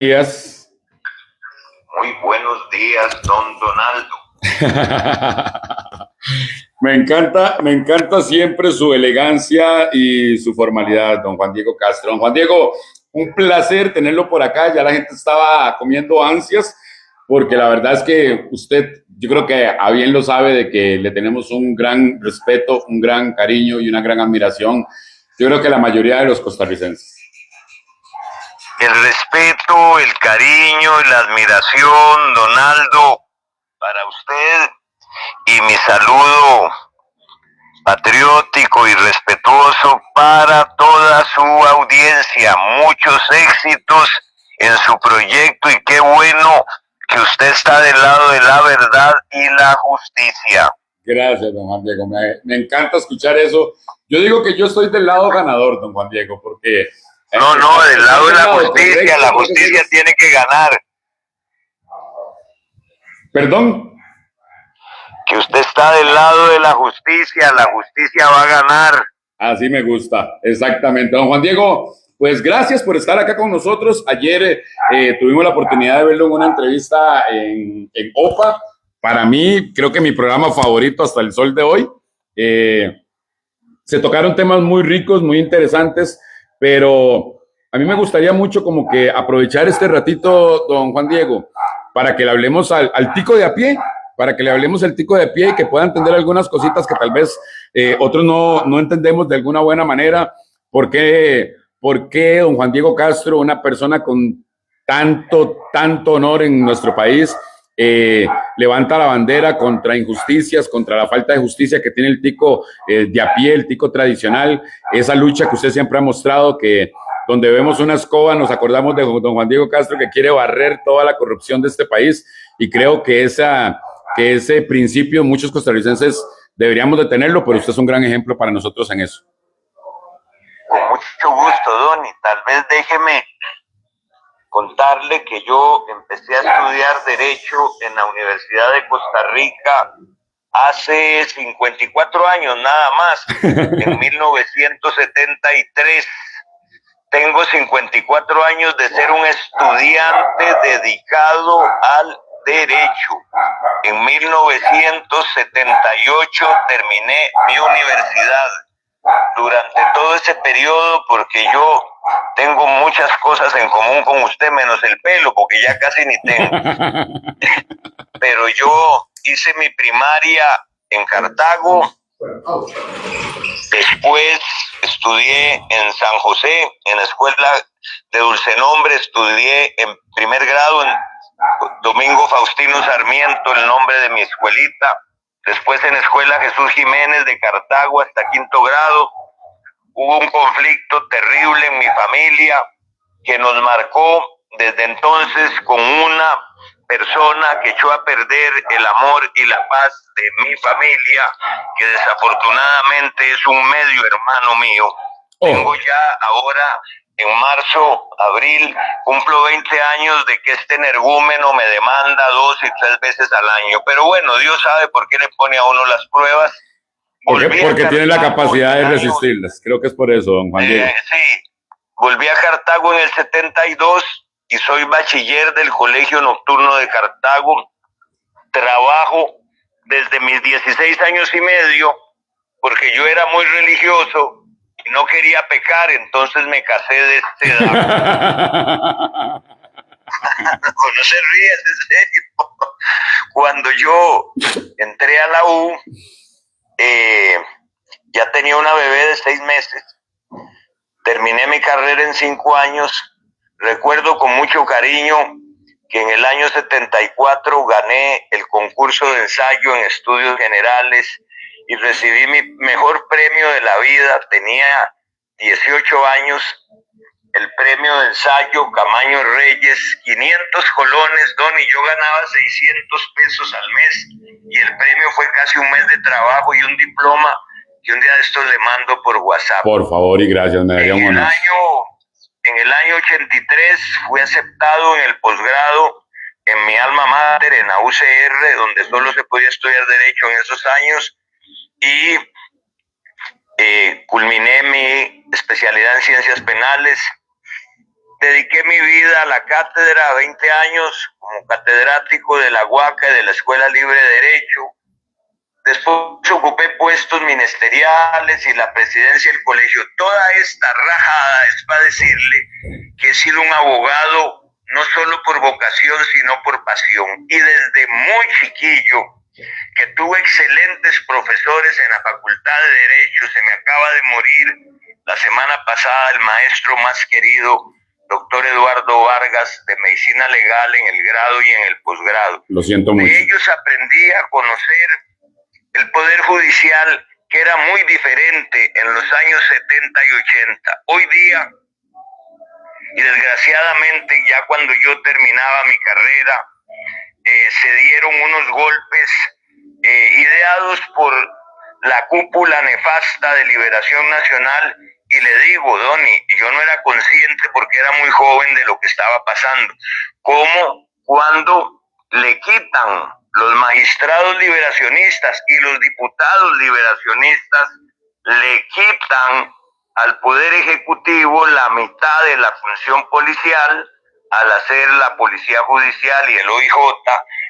Días. Muy buenos días, don Donaldo. Me encanta siempre su elegancia y su formalidad, don Juan Diego Castro. Don Juan Diego, un placer tenerlo por acá. Ya la gente estaba comiendo ansias, porque la verdad es que usted, yo creo que a bien lo sabe de que le tenemos un gran respeto, un gran cariño y una gran admiración. Yo creo que la mayoría de los costarricenses. El respeto, el cariño y la admiración, Donaldo, para usted y mi saludo patriótico y respetuoso para toda su audiencia. Muchos éxitos en su proyecto y qué bueno que usted está del lado de la verdad y la justicia. Gracias, don Juan Diego. Me encanta escuchar eso. Yo digo que yo estoy del lado ganador, don Juan Diego, porque No, del lado de la justicia, correcto, la justicia tiene que ganar. Perdón. Que usted está del lado de la justicia va a ganar. Así me gusta, exactamente. Don Juan Diego, pues gracias por estar acá con nosotros. Ayer tuvimos la oportunidad de verlo en una entrevista en OPA. Para mí, creo que mi programa favorito hasta el sol de hoy. Se tocaron temas muy ricos, muy interesantes, pero a mí me gustaría mucho como que aprovechar este ratito, don Juan Diego, para que le hablemos al tico de a pie, para que le hablemos al tico de a pie y que pueda entender algunas cositas que tal vez otros no entendemos de alguna buena manera. ¿Por qué don Juan Diego Castro, una persona con tanto honor en nuestro país, levanta la bandera contra injusticias, contra la falta de justicia que tiene el tico de a pie, el tico tradicional, esa lucha que usted siempre ha mostrado, que donde vemos una escoba nos acordamos de don Juan Diego Castro, que quiere barrer toda la corrupción de este país, y creo que ese principio muchos costarricenses deberíamos de tenerlo, pero usted es un gran ejemplo para nosotros en eso. Con mucho gusto, Don, y tal vez déjeme contarle que yo empecé a estudiar Derecho en la Universidad de Costa Rica hace 54 años nada más, en 1973. Tengo 54 años de ser un estudiante dedicado al derecho. En 1978 terminé mi universidad. Durante todo ese periodo, porque yo tengo muchas cosas en común con usted, menos el pelo, porque ya casi ni tengo. Pero yo hice mi primaria en Cartago, después estudié en San José, en la escuela de Dulce Nombre, estudié en primer grado en Domingo Faustino Sarmiento, el nombre de mi escuelita. Después en la escuela Jesús Jiménez de Cartago hasta quinto grado. Hubo un conflicto terrible en mi familia que nos marcó desde entonces con una persona que echó a perder el amor y la paz de mi familia, que desafortunadamente es un medio hermano mío. Tengo ya ahora, en marzo, abril, cumplo 20 años de que este energúmeno me demanda 2 y 3 veces al año. Pero bueno, Dios sabe por qué le pone a uno las pruebas. Porque tiene la capacidad de resistirlas. Creo que es por eso, don Juan Diego. Sí, volví a Cartago en el 72 y soy bachiller del Colegio Nocturno de Cartago. Trabajo desde mis 16 años y medio porque yo era muy religioso y no quería pecar, entonces me casé de esta edad. No se ríe, es serio. Cuando yo entré a la U, ya tenía una bebé de 6 meses. Terminé mi carrera en 5 años. Recuerdo con mucho cariño que en el año 74 gané el concurso de ensayo en estudios generales y recibí mi mejor premio de la vida. Tenía 18 años. El premio de ensayo Camaño Reyes, 500 colones, Don, y yo ganaba 600 pesos al mes. Y el premio fue casi un mes de trabajo y un diploma que un día de estos le mando por WhatsApp. Por favor y gracias, me daría un honor. En el año 83 fui aceptado en el posgrado en mi alma mater, en la UCR, donde solo se podía estudiar Derecho en esos años, y culminé mi especialidad en Ciencias Penales. dediqué mi vida a la cátedra, 20 años como catedrático de la UACA y de la Escuela Libre de Derecho. Después ocupé puestos ministeriales y la presidencia del colegio. Toda esta rajada es para decirle que he sido un abogado no solo por vocación, sino por pasión. Y desde muy chiquillo, que tuve excelentes profesores en la Facultad de Derecho, se me acaba de morir la semana pasada el maestro más querido, doctor Eduardo Vargas, de Medicina Legal en el grado y en el posgrado. Lo siento mucho. De ellos aprendí a conocer el Poder Judicial, que era muy diferente en los años 70 y 80. Hoy día, y desgraciadamente ya cuando yo terminaba mi carrera, se dieron unos golpes ideados por la cúpula nefasta de Liberación Nacional, y le digo, Donny, yo no era consciente porque era muy joven de lo que estaba pasando, como cuando le quitan los magistrados liberacionistas y los diputados liberacionistas, le quitan al Poder Ejecutivo la mitad de la función policial al hacer la Policía Judicial y el OIJ,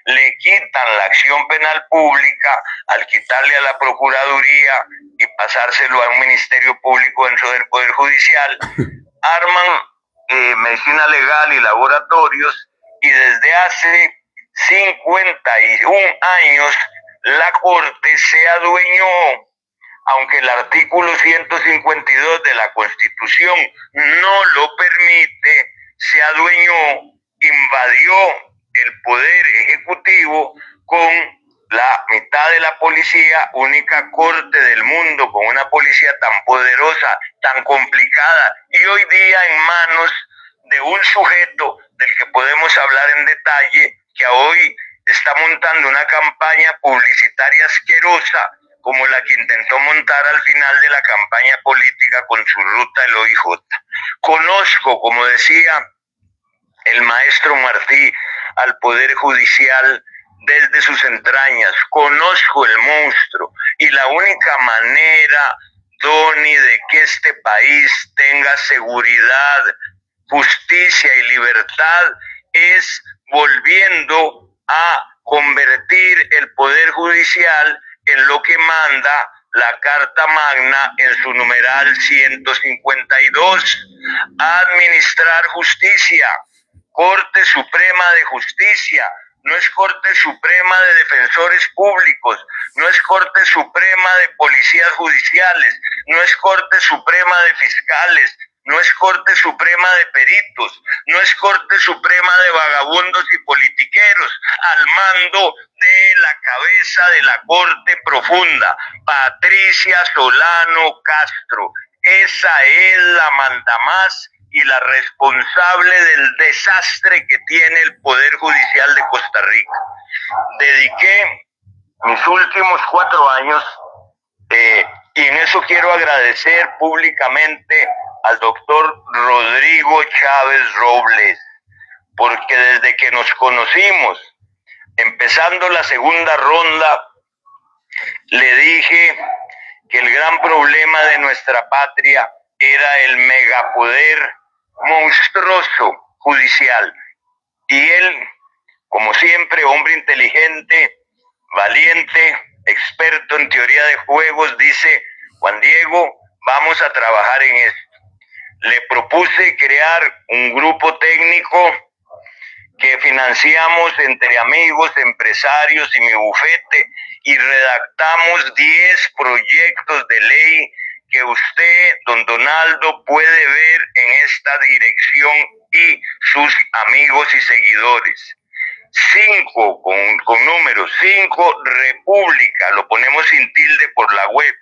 le quitan la acción penal pública al quitarle a la Procuraduría y pasárselo a un Ministerio Público dentro del Poder Judicial, arman medicina legal y laboratorios, y desde hace 51 años la Corte se adueñó, aunque el artículo 152 de la Constitución no lo permite, se adueñó, invadió el Poder Ejecutivo con la mitad de la policía, única corte del mundo con una policía tan poderosa, tan complicada, y hoy día en manos de un sujeto del que podemos hablar en detalle, que hoy está montando una campaña publicitaria asquerosa como la que intentó montar al final de la campaña política con su ruta del OIJ. Conozco, como decía el maestro Martí, al Poder Judicial desde sus entrañas, conozco el monstruo, y la única manera, Donny, de que este país tenga seguridad, justicia y libertad es volviendo a convertir el Poder Judicial en lo que manda la Carta Magna en su numeral 152, administrar justicia. Corte Suprema de Justicia, no es Corte Suprema de Defensores Públicos, no es Corte Suprema de Policías Judiciales, no es Corte Suprema de Fiscales, no es Corte Suprema de Peritos, no es Corte Suprema de vagabundos y politiqueros, al mando de la cabeza de la Corte Profunda, Patricia Solano Castro. Esa es la mandamás y la responsable del desastre que tiene el Poder Judicial de Costa Rica. Dediqué mis últimos 4 años, y en eso quiero agradecer públicamente al doctor Rodrigo Chávez Robles, porque desde que nos conocimos, empezando la segunda ronda, le dije que el gran problema de nuestra patria era el megapoder monstruoso judicial. Y él, como siempre, hombre inteligente, valiente, experto en teoría de juegos, dice: Juan Diego, vamos a trabajar en esto. Le propuse crear un grupo técnico que financiamos entre amigos, empresarios y mi bufete, y redactamos 10 proyectos de ley que usted, don Donaldo, puede ver en esta dirección y sus amigos y seguidores. 5, con números, 5 República, lo ponemos sin tilde por la web,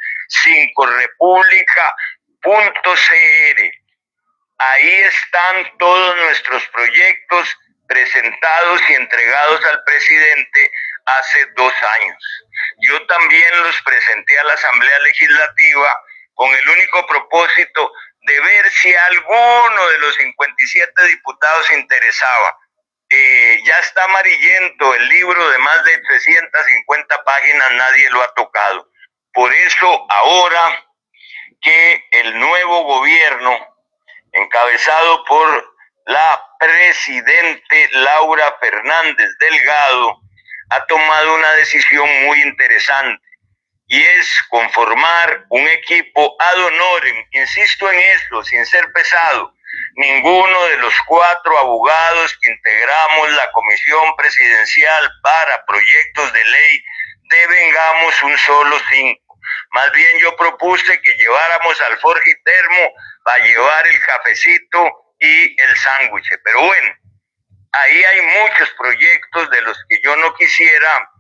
5república.cr. Ahí están todos nuestros proyectos presentados y entregados al presidente hace 2 años. Yo también los presenté a la Asamblea Legislativa con el único propósito de ver si alguno de los 57 diputados interesaba. Ya está amarillento el libro de más de 350 páginas, nadie lo ha tocado. Por eso ahora que el nuevo gobierno, encabezado por la presidente Laura Fernández Delgado ha tomado una decisión muy interesante y es conformar un equipo ad honorem, insisto en eso, sin ser pesado. Ninguno de los 4 abogados que integramos la Comisión Presidencial para Proyectos de Ley devengamos un solo 5. Más bien yo propuse que lleváramos alforja y termo para llevar el cafecito y el sándwich. Pero bueno, ahí hay muchos proyectos de los que yo no quisiera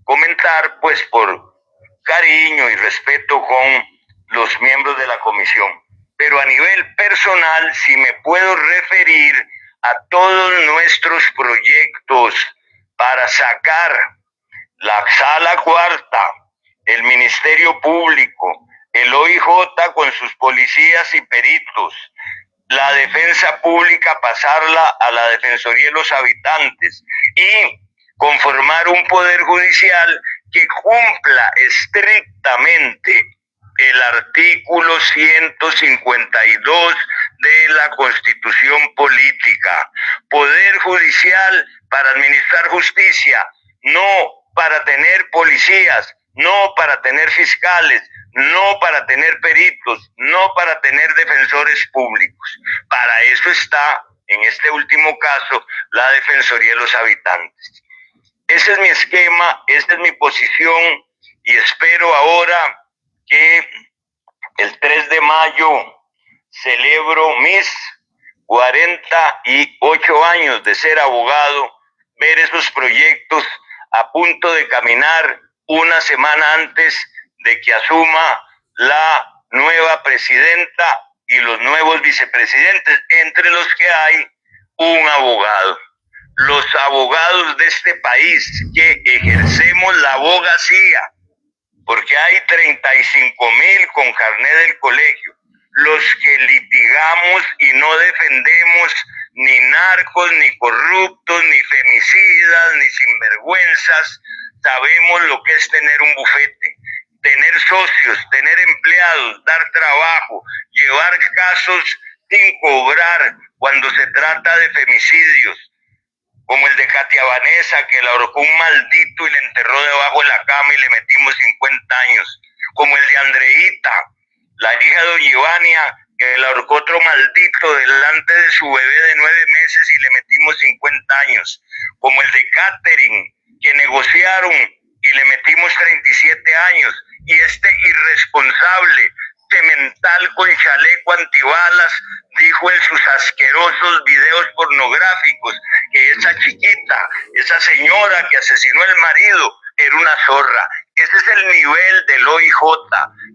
comentar, pues por cariño y respeto con los miembros de la comisión. Pero a nivel personal, si me puedo referir a todos nuestros proyectos para sacar la Sala Cuarta, el Ministerio Público, el OIJ con sus policías y peritos, la defensa pública pasarla a la Defensoría de los Habitantes y conformar un poder judicial que cumpla estrictamente el artículo 152 de la Constitución Política. Poder judicial para administrar justicia, no para tener policías, no para tener fiscales, no para tener peritos, no para tener defensores públicos. Para eso está, en este último caso, la Defensoría de los Habitantes. Ese es mi esquema, esa es mi posición y espero ahora que el 3 de mayo celebro mis 48 años de ser abogado, ver esos proyectos a punto de caminar una semana antes de que asuma la nueva presidenta y los nuevos vicepresidentes, entre los que hay un abogado. Los abogados de este país que ejercemos la abogacía, porque hay 35,000 con carné del colegio, los que litigamos y no defendemos ni narcos, ni corruptos, ni femicidas, ni sinvergüenzas, sabemos lo que es tener un bufete, tener socios, tener empleados, dar trabajo, llevar casos sin cobrar cuando se trata de femicidios, como el de Katia Vanessa, que la ahorcó un maldito y le enterró debajo de la cama y le metimos 50 años, como el de Andreita, la hija de doña Ivania, que la ahorcó otro maldito delante de su bebé de 9 meses y le metimos 50 años, como el de Catherine, que negociaron y le metimos 37 años, y este irresponsable cemental con chaleco antibalas dijo en sus asquerosos videos pornográficos que esa chiquita, esa señora que asesinó al marido era una zorra. Ese es el nivel del OIJ,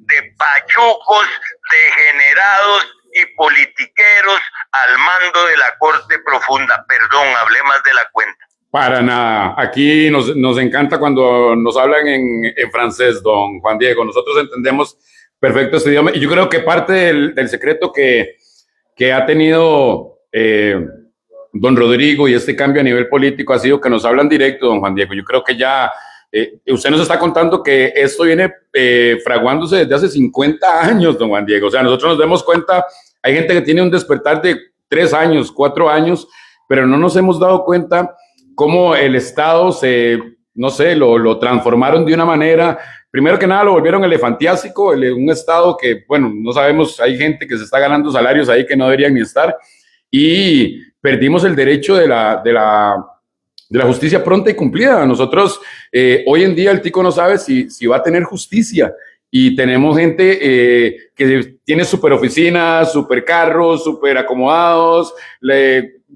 de pachucos, degenerados y politiqueros al mando de la Corte Profunda. Perdón, hablé más de la cuenta. Para nada. Aquí nos encanta cuando nos hablan en francés, don Juan Diego. Nosotros entendemos perfecto este idioma. Y yo creo que parte del secreto que ha tenido don Rodrigo y este cambio a nivel político ha sido que nos hablan directo, don Juan Diego. Yo creo que ya usted nos está contando que esto viene fraguándose desde hace 50 años, don Juan Diego. O sea, nosotros nos damos cuenta, hay gente que tiene un despertar de 3 años, 4 años, pero no nos hemos dado cuenta cómo el Estado no sé, lo transformaron de una manera. Primero que nada lo volvieron elefantiásico, un Estado que, bueno, no sabemos, hay gente que se está ganando salarios ahí que no deberían ni estar, y perdimos el derecho de la justicia pronta y cumplida. Nosotros, hoy en día el tico no sabe si va a tener justicia, y tenemos gente que tiene super oficinas, super carros, super acomodados,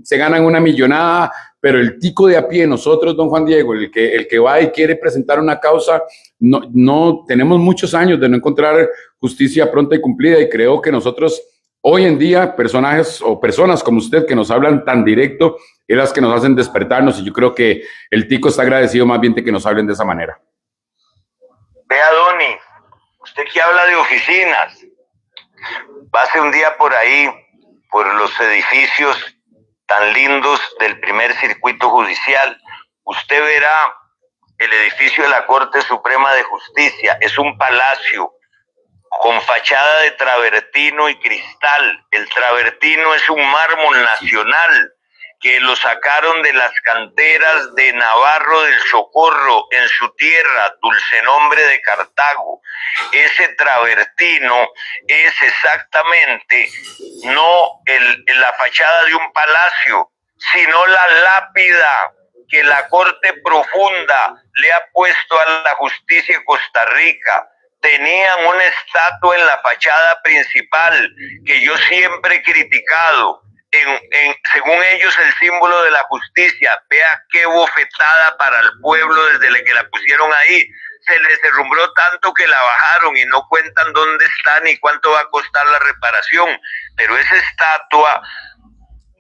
se ganan una millonada, pero el tico de a pie, nosotros, don Juan Diego, el que va y quiere presentar una causa, no tenemos muchos años de no encontrar justicia pronta y cumplida, y creo que nosotros hoy en día, personajes o personas como usted que nos hablan tan directo, es las que nos hacen despertarnos, y yo creo que el tico está agradecido más bien de que nos hablen de esa manera. Vea, Doni, usted que habla de oficinas, pase un día por ahí, por los edificios tan lindos del primer circuito judicial, usted verá el edificio de la Corte Suprema de Justicia. Es un palacio con fachada de travertino y cristal. El travertino es un mármol nacional que lo sacaron de las canteras de Navarro del Socorro en su tierra, Dulcenombre de Cartago. Ese travertino es exactamente no la fachada de un palacio, sino la lápida que la Corte Profunda le ha puesto a la justicia de Costa Rica. Tenían una estatua en la fachada principal que yo siempre he criticado. Según ellos, el símbolo de la justicia. Vea qué bofetada para el pueblo desde que la pusieron ahí. Se les derrumbró tanto que la bajaron y no cuentan dónde está ni cuánto va a costar la reparación. Pero esa estatua,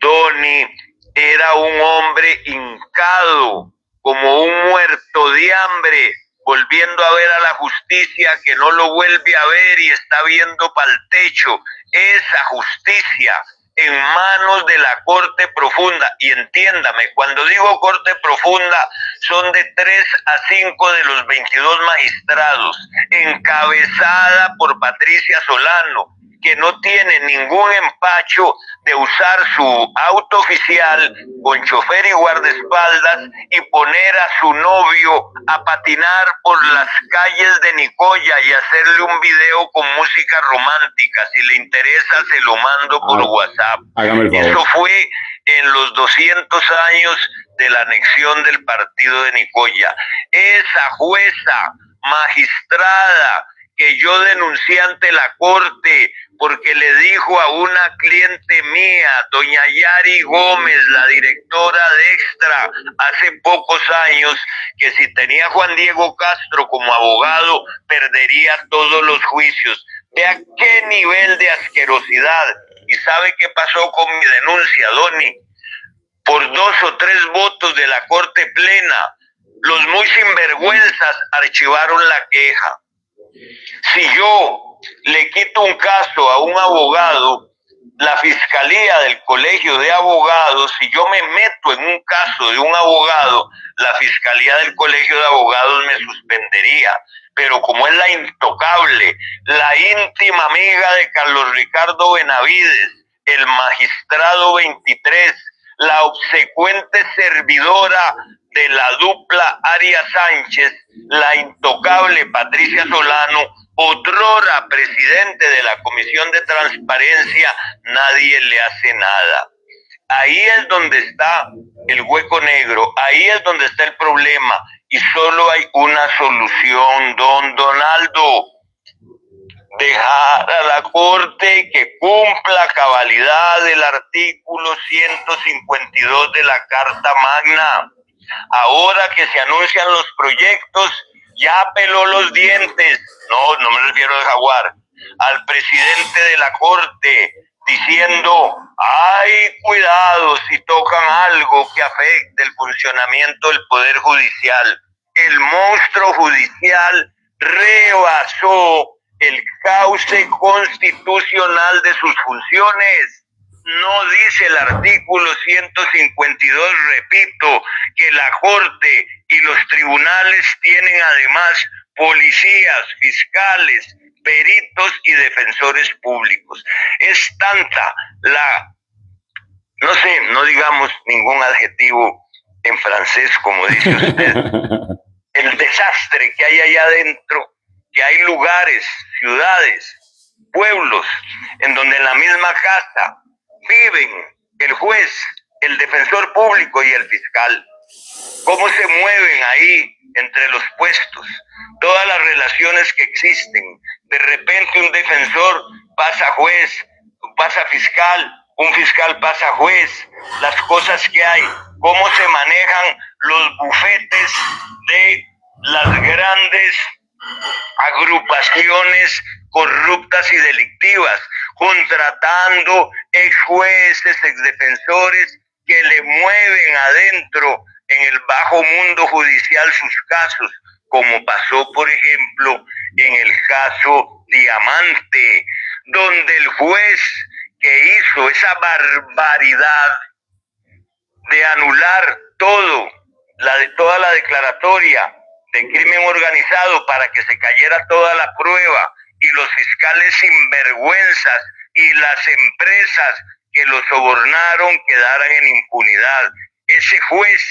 Donny, era un hombre hincado, como un muerto de hambre, volviendo a ver a la justicia que no lo vuelve a ver y está viendo para el techo. Esa justicia en manos de la Corte Profunda. Y entiéndame, cuando digo Corte Profunda, son de 3 a 5 de los 22 magistrados, encabezada por Patricia Solano, que no tiene ningún empacho de usar su auto oficial con chofer y guardaespaldas y poner a su novio a patinar por las calles de Nicoya y hacerle un video con música romántica. Si le interesa, se lo mando por WhatsApp. Hágame el favor. Eso fue en los 200 años de la anexión del partido de Nicoya. Esa jueza magistrada que yo denuncié ante la Corte porque le dijo a una cliente mía, doña Yari Gómez, la directora de Extra, hace pocos años, que si tenía a Juan Diego Castro como abogado, perdería todos los juicios. Vea qué nivel de asquerosidad. ¿Y sabe qué pasó con mi denuncia, Donny? Por 2 o 3 votos de la Corte Plena, los muy sinvergüenzas archivaron la queja. Si yo le quito un caso a un abogado, la Fiscalía del Colegio de Abogados, si yo me meto en un caso de un abogado, la Fiscalía del Colegio de Abogados me suspendería. Pero como es la intocable, la íntima amiga de Carlos Ricardo Benavides, el magistrado 23, la obsecuente servidora de la dupla Arias Sánchez, la intocable Patricia Solano, otrora presidente de la Comisión de Transparencia, nadie le hace nada. Ahí es donde está el hueco negro, ahí es donde está el problema, y solo hay una solución, don Donaldo: dejar a la Corte que cumpla cabalidad el artículo 152 de la Carta Magna. Ahora que se anuncian los proyectos, ya peló los dientes, no me refiero al jaguar, al presidente de la Corte, diciendo: ay, cuidado si tocan algo que afecte el funcionamiento del Poder Judicial. El monstruo judicial rebasó el cauce constitucional de sus funciones. No dice el artículo 152, repito, que la Corte y los tribunales tienen además policías, fiscales, peritos y defensores públicos. Es tanta no digamos ningún adjetivo en francés, como dice usted, el desastre que hay allá adentro, que hay lugares, ciudades, pueblos, en donde en la misma casa viven el juez, el defensor público y el fiscal. ¿Cómo se mueven ahí entre los puestos? Todas las relaciones que existen. De repente un defensor pasa juez, pasa fiscal, un fiscal pasa juez. Las cosas que hay, cómo se manejan los bufetes de las grandes agrupaciones corruptas y delictivas, contratando ex jueces, ex defensores que le mueven adentro en el bajo mundo judicial sus casos, como pasó, por ejemplo, en el caso Diamante, donde el juez que hizo esa barbaridad de anular toda la declaratoria de crimen organizado para que se cayera toda la prueba y los fiscales sinvergüenzas y las empresas que lo sobornaron quedaran en impunidad. Ese juez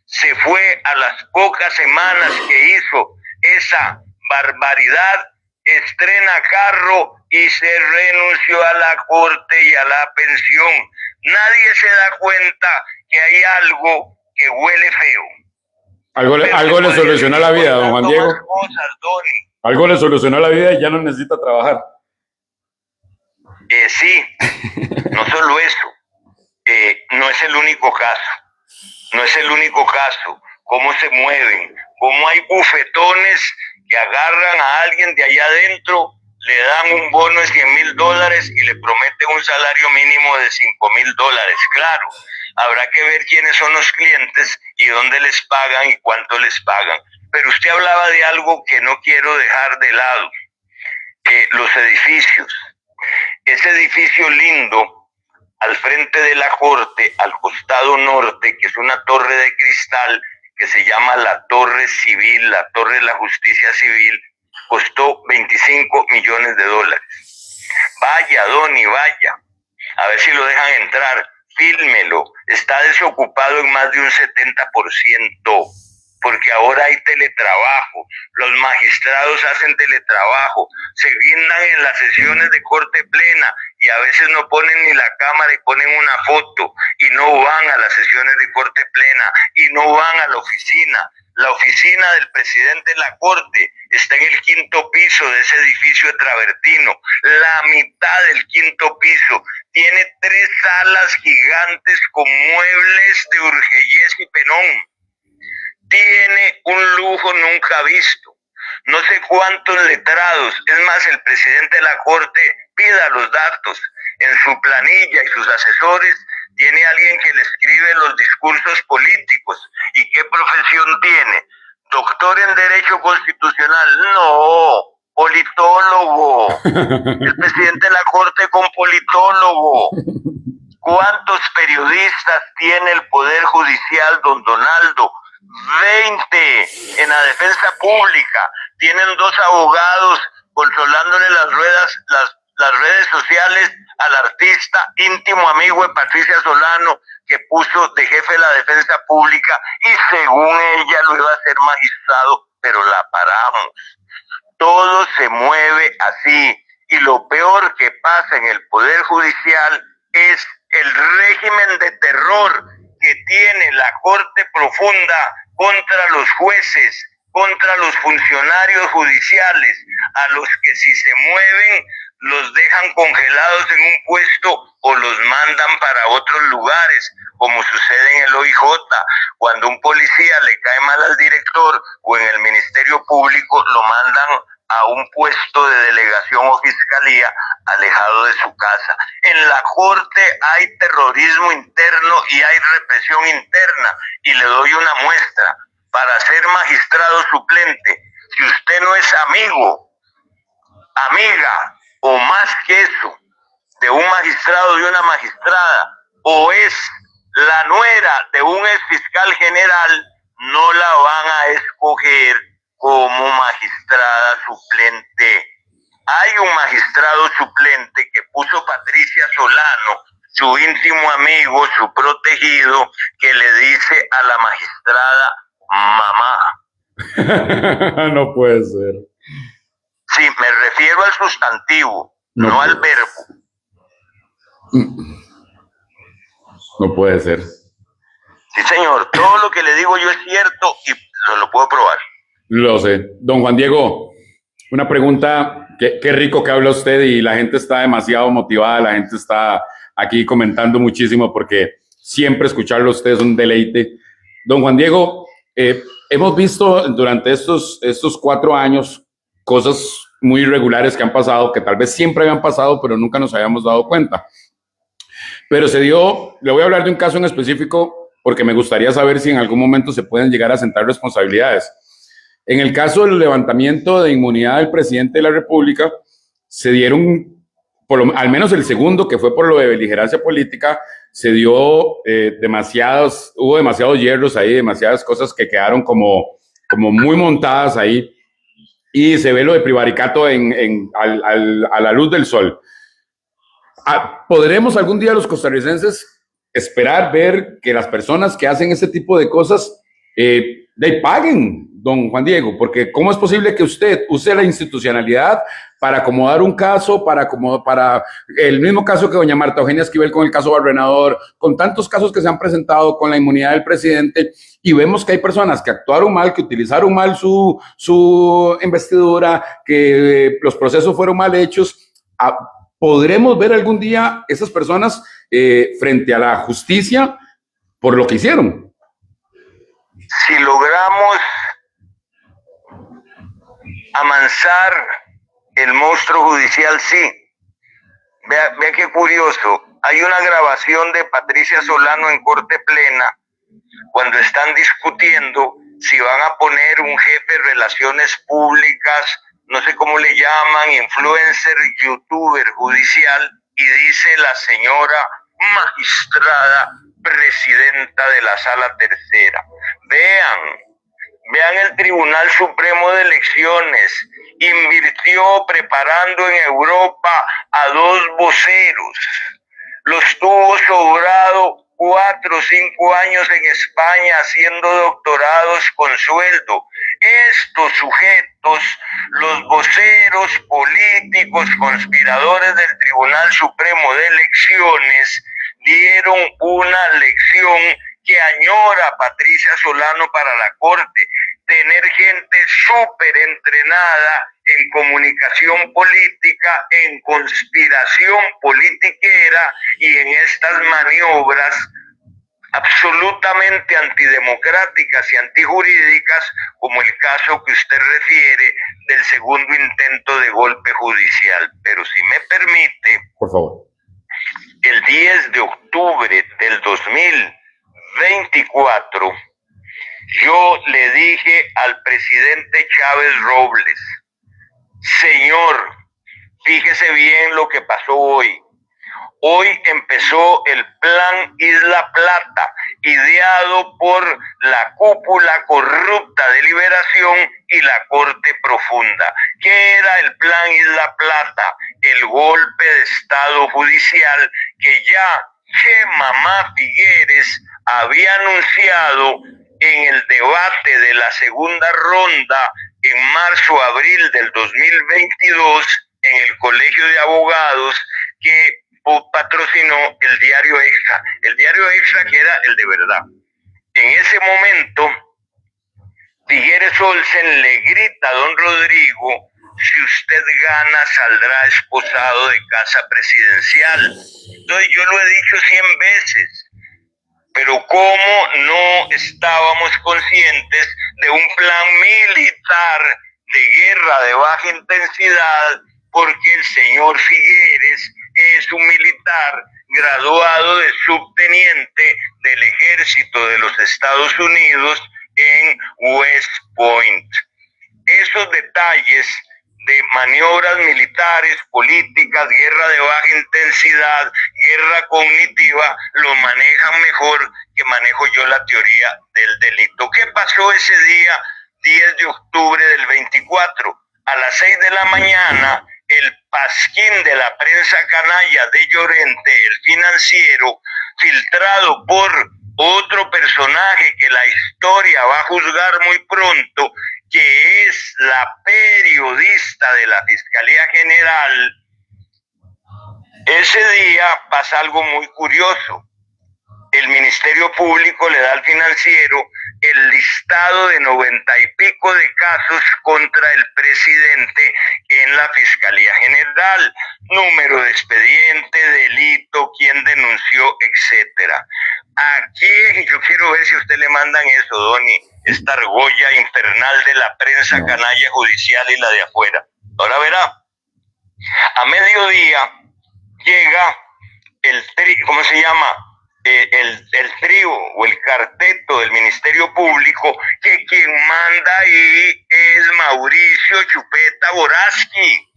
se fue a las pocas semanas que hizo esa barbaridad, estrena carro y se renunció a la corte y a la pensión. Nadie se da cuenta que hay algo que huele feo. Algo le solucionó la vida, don Juan Diego. Algo le solucionó la vida y ya no necesita trabajar. Sí, no solo eso, no es el único caso. No es el único caso. Cómo se mueven, cómo hay bufetones que agarran a alguien de allá adentro, le dan un bono de $100,000 y le prometen un salario mínimo de $5,000. Claro, habrá que ver quiénes son los clientes y dónde les pagan y cuánto les pagan. Pero usted hablaba de algo que no quiero dejar de lado, los edificios. Ese edificio lindo al frente de la corte, al costado norte, que es una torre de cristal que se llama la Torre Civil, la Torre de la Justicia Civil, costó $25 millones. Vaya, Donny, vaya. A ver si lo dejan entrar. Fílmelo. Está desocupado en más de un 70%. Porque ahora hay teletrabajo, los magistrados hacen teletrabajo, se guindan en las sesiones de corte plena y a veces no ponen ni la cámara y ponen una foto y no van a las sesiones de corte plena y no van a la oficina. La oficina del presidente de la corte está en el 5º piso de ese edificio de travertino, la mitad del 5º piso. Tiene 3 salas gigantes con muebles de Urgellés y Penón. Tiene un lujo nunca visto. No sé cuántos letrados. Es más, el presidente de la corte pida los datos. En su planilla y sus asesores tiene alguien que le escribe los discursos políticos. ¿Y qué profesión tiene? ¿Doctor en Derecho Constitucional? No, politólogo. El presidente de la corte con politólogo. ¿Cuántos periodistas tiene el Poder Judicial, don Donaldo? 20 en la defensa pública. Tienen 2 abogados controlándole las redes sociales al artista íntimo amigo de Patricia Solano, que puso de jefe de la defensa pública y según ella lo iba a hacer magistrado, pero la paramos. Todo se mueve así y lo peor que pasa en el Poder Judicial es el régimen de terror que tiene la Corte Profunda contra los jueces, contra los funcionarios judiciales, a los que si se mueven los dejan congelados en un puesto o los mandan para otros lugares, como sucede en el OIJ, cuando un policía le cae mal al director o en el Ministerio Público lo mandan a un puesto de delegación o fiscalía alejado de su casa. En la corte hay terrorismo interno y hay represión interna, y le doy una muestra. Para ser magistrado suplente, si usted no es amigo, amiga o más que eso de un magistrado, de una magistrada, o es la nuera de un ex fiscal general, no la van a escoger como magistrada suplente. Hay un magistrado suplente que puso Patricia Solano, su íntimo amigo, su protegido, que le dice a la magistrada mamá. No puede ser. Sí, me refiero al sustantivo, no al verbo. No puede ser. Sí, señor, todo lo que le digo yo es cierto y lo puedo probar. Lo sé. Don Juan Diego, una pregunta, qué rico que habla usted y la gente está demasiado motivada, la gente está aquí comentando muchísimo porque siempre escucharlo a usted es un deleite. Don Juan Diego, hemos visto durante estos 4 años cosas muy irregulares que han pasado, que tal vez siempre habían pasado, pero nunca nos habíamos dado cuenta. Pero se dio, le voy a hablar de un caso en específico porque me gustaría saber si en algún momento se pueden llegar a sentar responsabilidades. En el caso del levantamiento de inmunidad del presidente de la República, se dieron, al menos el segundo, que fue por lo de beligerancia política, se dio hubo demasiados hierros ahí, demasiadas cosas que quedaron como muy montadas ahí. y se ve lo de privaricato a la luz del sol. ¿Podremos algún día los costarricenses esperar ver que las personas que hacen este tipo de cosas paguen, don Juan Diego? Porque ¿cómo es posible que usted use la institucionalidad para acomodar un caso, para el mismo caso que doña Marta Eugenia Esquivel con el caso Barrenador, con tantos casos que se han presentado con la inmunidad del presidente, y vemos que hay personas que actuaron mal, que utilizaron mal su investidura, que los procesos fueron mal hechos? ¿Podremos ver algún día esas personas frente a la justicia por lo que hicieron? Si logramos amansar el monstruo judicial, sí. Vea qué curioso. Hay una grabación de Patricia Solano en Corte Plena cuando están discutiendo si van a poner un jefe de relaciones públicas, no sé cómo le llaman, influencer, youtuber judicial, y dice la señora magistrada presidenta de la Sala Tercera. Vean el Tribunal Supremo de Elecciones. Invirtió preparando en Europa a 2 voceros. Los tuvo sobrado 4 o 5 años en España haciendo doctorados con sueldo. Estos sujetos, los voceros políticos, conspiradores del Tribunal Supremo de Elecciones, dieron una lección que añora Patricia Solano para la Corte. Tener gente súper entrenada en comunicación política, en conspiración politiquera y en estas maniobras absolutamente antidemocráticas y antijurídicas, como el caso que usted refiere del segundo intento de golpe judicial. Pero si me permite, por favor, el 10 de octubre del 2024, yo le dije al presidente Chávez Robles: señor, fíjese bien lo que pasó hoy. Hoy empezó el Plan Isla Plata, ideado por la cúpula corrupta de Liberación y la Corte Profunda. ¿Qué era el Plan Isla Plata? El golpe de Estado judicial que ya Mamá Figueres había anunciado en el debate de la segunda ronda en marzo-abril del 2022 en el Colegio de Abogados, que patrocinó el Diario Extra que era el de verdad. En ese momento, Figueres Olsen le grita a don Rodrigo: si usted gana, saldrá esposado de casa presidencial. Entonces yo lo he dicho 100 veces, pero ¿cómo no estábamos conscientes de un plan militar de guerra de baja intensidad? Porque el señor Figueres es un militar graduado de subteniente del Ejército de los Estados Unidos en West Point. Esos detalles de maniobras militares, políticas, guerra de baja intensidad, guerra cognitiva, lo manejan mejor que manejo yo la teoría del delito. ¿Qué pasó ese día 10 de octubre del 24? A las 6 de la mañana, el pasquín de la prensa canalla de Llorente, el financiero, filtrado por otro personaje que la historia va a juzgar muy pronto, que es la periodista de la Fiscalía General. Ese día pasa algo muy curioso. El Ministerio Público le da al financiero el listado de 90 y pico de casos contra el presidente en la Fiscalía General, número de expediente, delito, quién denunció, etcétera. Aquí yo quiero ver si a usted le mandan eso, Doni, esta argolla infernal de la prensa canalla judicial y la de afuera. Ahora verá, a mediodía llega ¿cómo se llama? El trío o el cuarteto del Ministerio Público, que quien manda ahí es Mauricio Chupeta Boraski.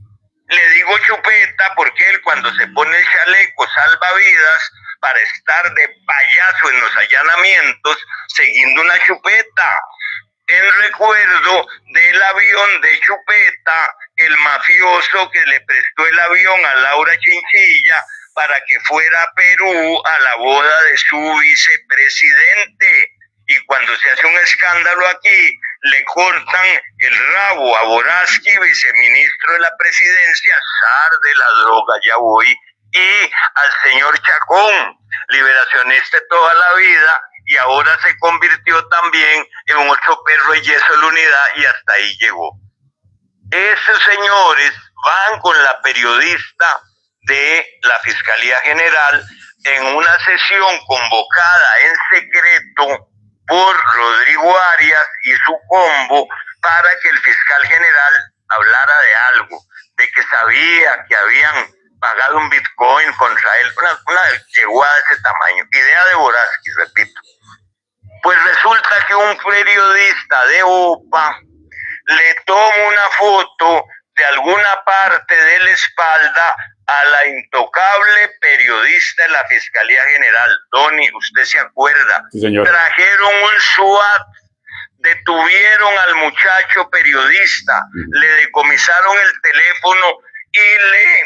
Le digo Chupeta porque él, cuando se pone el chaleco salvavidas para estar de payaso en los allanamientos, siguiendo una chupeta. en recuerdo del avión de Chupeta, el mafioso que le prestó el avión a Laura Chinchilla para que fuera a Perú a la boda de su vicepresidente. Y cuando se hace un escándalo aquí, le cortan el rabo a Boraski, viceministro de la presidencia, zar de la droga, ya voy, y al señor Chacón, liberacionista toda la vida, y ahora se convirtió también en un otro perro de yeso de la unidad, y hasta ahí llegó. Esos señores van con la periodista de la Fiscalía General en una sesión convocada en secreto por Rodrigo Arias y su combo para que el fiscal general hablara de algo, de que sabía que habían pagado un Bitcoin contra él, una yeguada de ese tamaño, idea de Boraski, repito. Pues resulta que un periodista de OPA le toma una foto de alguna parte de la espalda a la intocable periodista de la Fiscalía General. Doni, usted se acuerda, sí, señor. Trajeron un SWAT, detuvieron al muchacho periodista, le decomisaron el teléfono y le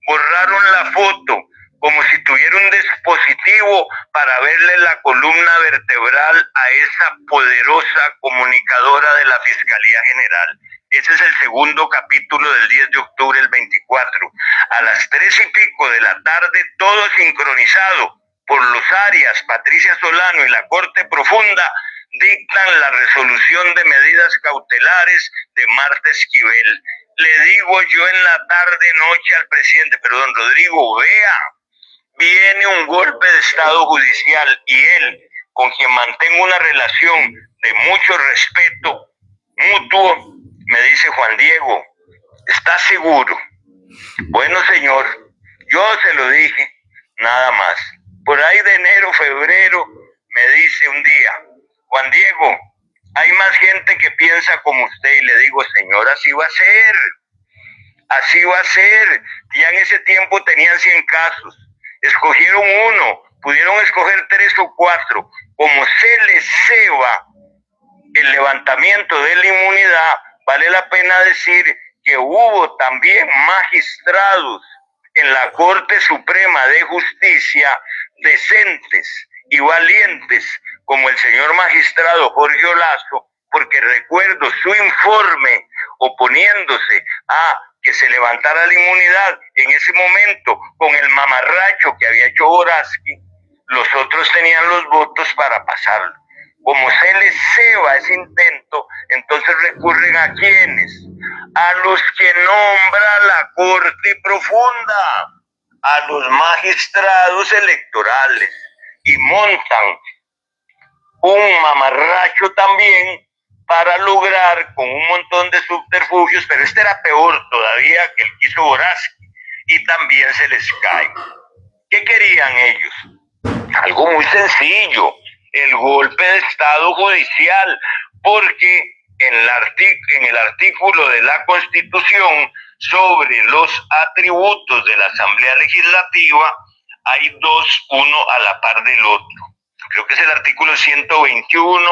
borraron la foto, como si tuviera un dispositivo para verle la columna vertebral a esa poderosa comunicadora de la Fiscalía General. Ese es el segundo capítulo del 10 de octubre del 24. A las 3:00 de la tarde, todo sincronizado por los Arias, Patricia Solano y la Corte Profunda, dictan la resolución de medidas cautelares de Marta Esquivel. Le digo yo en la tarde-noche al presidente, pero don Rodrigo, vea, viene un golpe de Estado judicial y él, con quien mantengo una relación de mucho respeto mutuo, me dice: Juan Diego, ¿estás seguro? Bueno, señor, yo se lo dije, nada más. Por ahí de enero, febrero, me dice un día: Juan Diego, hay más gente que piensa como usted. Y le digo: señor, así va a ser. Así va a ser. Ya en ese tiempo tenían 100 casos. Escogieron uno, pudieron escoger 3 o 4. Como se les ceba el levantamiento de la inmunidad, vale la pena decir que hubo también magistrados en la Corte Suprema de Justicia decentes y valientes, como el señor magistrado Jorge Olazo, porque recuerdo su informe oponiéndose a que se levantara la inmunidad en ese momento con el mamarracho que había hecho Boraski. Los otros tenían los votos para pasarlo. Como se les ceba ese intento, entonces recurren ¿a quiénes? A los que nombra la Corte Profunda, a los magistrados electorales, y montan un mamarracho también para lograr con un montón de subterfugios, pero este era peor todavía que el que hizo Boraski, y también se les cae. ¿Qué querían ellos? Algo muy sencillo: el golpe de Estado judicial, porque en el artículo de la Constitución sobre los atributos de la Asamblea Legislativa hay 2, uno a la par del otro. Creo que es el artículo 121,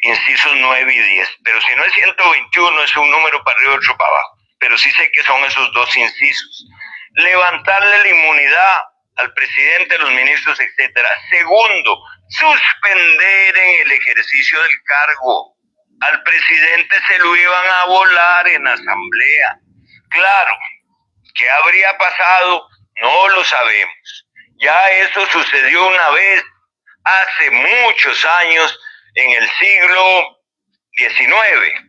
incisos 9 y 10, pero si no es 121 es un número para arriba y otro para abajo, pero sí sé que son esos 2 incisos. Levantarle la inmunidad al presidente, a los ministros, etcétera. Segundo, suspender en el ejercicio del cargo. Al presidente se lo iban a volar en asamblea. Claro, ¿qué habría pasado? No lo sabemos. Ya eso sucedió una vez, hace muchos años, en el siglo XIX,